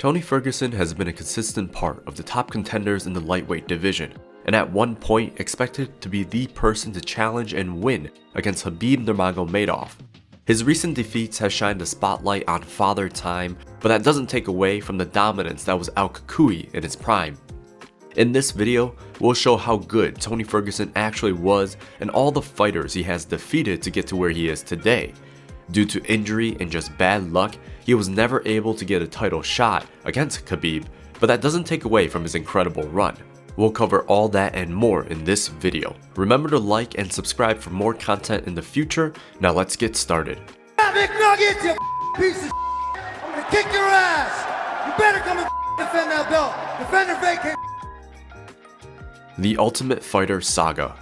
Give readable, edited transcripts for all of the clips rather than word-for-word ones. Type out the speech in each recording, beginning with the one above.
Tony Ferguson has been a consistent part of the top contenders in the lightweight division, and at one point expected to be the person to challenge and win against Khabib Nurmagomedov. His recent defeats have shined the spotlight on Father Time, but that doesn't take away from the dominance that was Cucuy in his prime. In this video, we'll show how good Tony Ferguson actually was and all the fighters he has defeated to get to where he is today. Due to injury and just bad luck, he was never able to get a title shot against Khabib, but that doesn't take away from his incredible run. We'll cover all that and more in this video. Remember to like and subscribe for more content in the future. Now let's get started. McNuggets, you piece of I'm gonna kick your ass! You better come and defend that belt! Defend or vacate! The Ultimate Fighter Saga.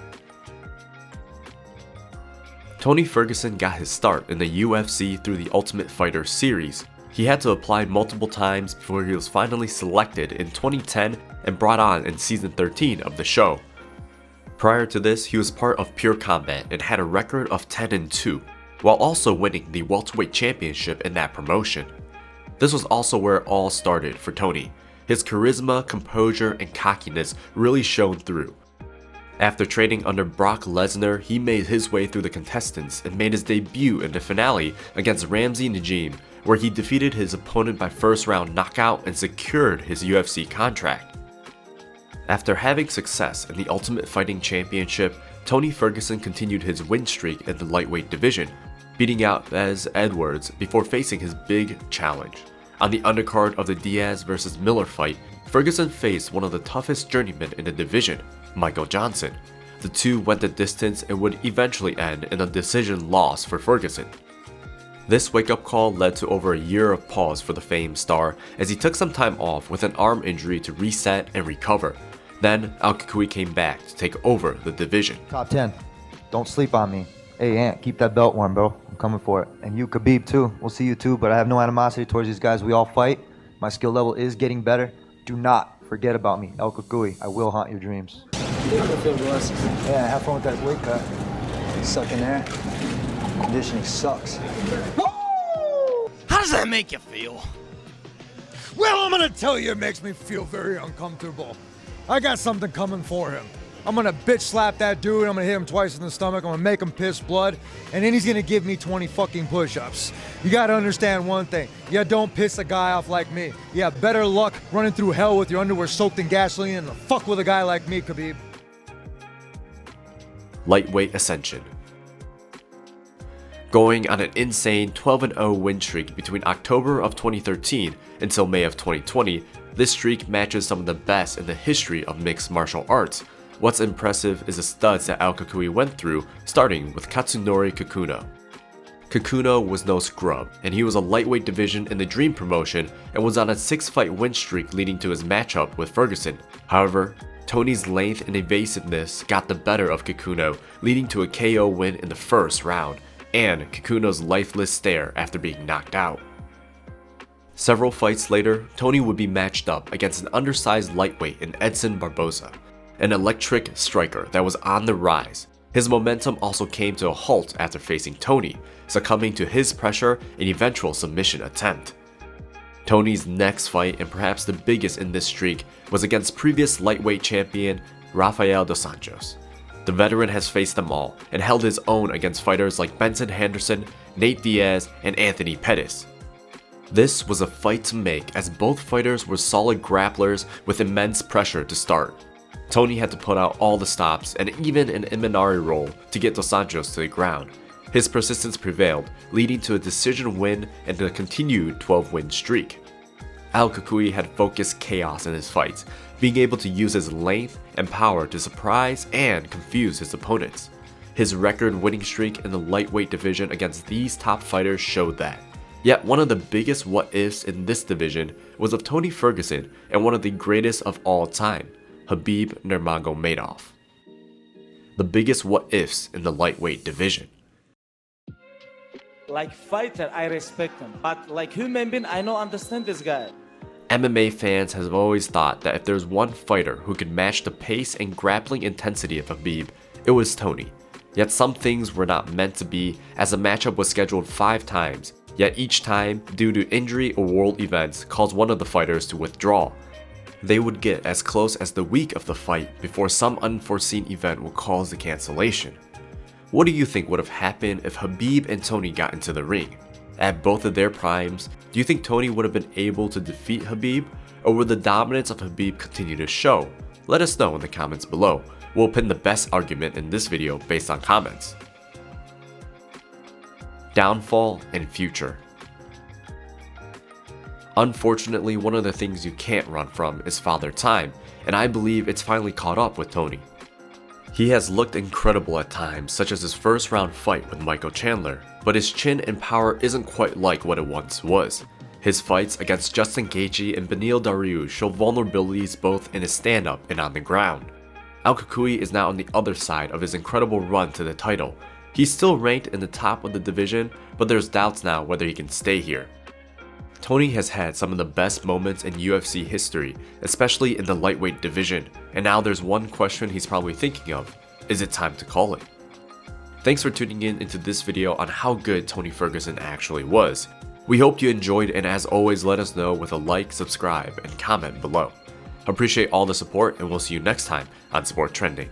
Tony Ferguson got his start in the UFC through the Ultimate Fighter series. He had to apply multiple times before he was finally selected in 2010 and brought on in season 13 of the show. Prior to this, he was part of Pure Combat and had a record of 10-2, while also winning the welterweight championship in that promotion. This was also where it all started for Tony. His charisma, composure, and cockiness really shone through. After training under Brock Lesnar, he made his way through the contestants and made his debut in the finale against Ramsey Najim, where he defeated his opponent by first round knockout and secured his UFC contract. After having success in the Ultimate Fighting Championship, Tony Ferguson continued his win streak in the lightweight division, beating out Bez Edwards before facing his big challenge. On the undercard of the Diaz vs Miller fight, Ferguson faced one of the toughest journeymen in the division, Michael Johnson. The two went the distance and would eventually end in a decision loss for Ferguson. This wake-up call led to over a year of pause for the famed star as he took some time off with an arm injury to reset and recover. Then, Cucuy came back to take over the division. Top 10. Don't sleep on me. Hey, Ant, keep that belt warm, bro. I'm coming for it. And you, Khabib, too. We'll see you, too, but I have no animosity towards these guys. We all fight. My skill level is getting better. Do not forget about me, Cucuy. I will haunt your dreams. I feel blessed. Yeah, have fun with that weight cut. Sucking air. Conditioning sucks. How does that make you feel? Well, I'm gonna tell you, it makes me feel very uncomfortable. I got something coming for him. I'm gonna bitch slap that dude, I'm gonna hit him twice in the stomach, I'm gonna make him piss blood, and then he's gonna give me 20 fucking push-ups. You gotta understand one thing, you don't piss a guy off like me. You have better luck running through hell with your underwear soaked in gasoline than to fuck with a guy like me, Khabib. Lightweight Ascension. Going on an insane 12-0 win streak between October of 2013 until May of 2020, this streak matches some of the best in the history of mixed martial arts. What's impressive is the studs that Cucuy went through, starting with Katsunori Kikuno. Kikuno was no scrub, and he was a lightweight division in the Dream promotion and was on a 6-fight win streak leading to his matchup with Ferguson. However, Tony's length and evasiveness got the better of Kikuno, leading to a KO win in the first round, and Kikuno's lifeless stare after being knocked out. Several fights later, Tony would be matched up against an undersized lightweight in Edson Barboza, an electric striker that was on the rise. His momentum also came to a halt after facing Tony, succumbing to his pressure and eventual submission attempt. Tony's next fight, and perhaps the biggest in this streak, was against previous lightweight champion Rafael dos Anjos. The veteran has faced them all and held his own against fighters like Benson Henderson, Nate Diaz, and Anthony Pettis. This was a fight to make as both fighters were solid grapplers with immense pressure to start. Tony had to put out all the stops and even an Imanari roll to get dos Anjos to the ground. His persistence prevailed, leading to a decision win and a continued 12-win streak. Cucuy had focused chaos in his fights, being able to use his length and power to surprise and confuse his opponents. His record-winning streak in the lightweight division against these top fighters showed that. Yet one of the biggest what-ifs in this division was of Tony Ferguson and one of the greatest of all time, Khabib Nurmagomedov. The biggest what-ifs in the lightweight division. Like fighter, I respect him, but like human being, I don't understand this guy. MMA fans have always thought that if there's one fighter who could match the pace and grappling intensity of Khabib, it was Tony. Yet some things were not meant to be, as the matchup was scheduled 5 times, Yet each time, due to injury or world events, caused one of the fighters to withdraw. They would get as close as the week of the fight before some unforeseen event would cause the cancellation. What do you think would have happened if Khabib and Tony got into the ring? At both of their primes, do you think Tony would have been able to defeat Khabib, or would the dominance of Khabib continue to show? Let us know in the comments below. We'll pin the best argument in this video based on comments. Downfall and future. Unfortunately, one of the things you can't run from is Father Time, and I believe it's finally caught up with Tony. He has looked incredible at times, such as his first round fight with Michael Chandler, but his chin and power isn't quite like what it once was. His fights against Justin Gaethje and Beneil Dariush show vulnerabilities both in his stand-up and on the ground. Cucuy is now on the other side of his incredible run to the title. He's still ranked in the top of the division, but there's doubts now whether he can stay here. Tony has had some of the best moments in UFC history, especially in the lightweight division, and now there's one question he's probably thinking of: is it time to call it? Thanks for tuning in into this video on how good Tony Ferguson actually was. We hope you enjoyed, and as always, let us know with a like, subscribe, and comment below. Appreciate all the support, and we'll see you next time on Sport Trending.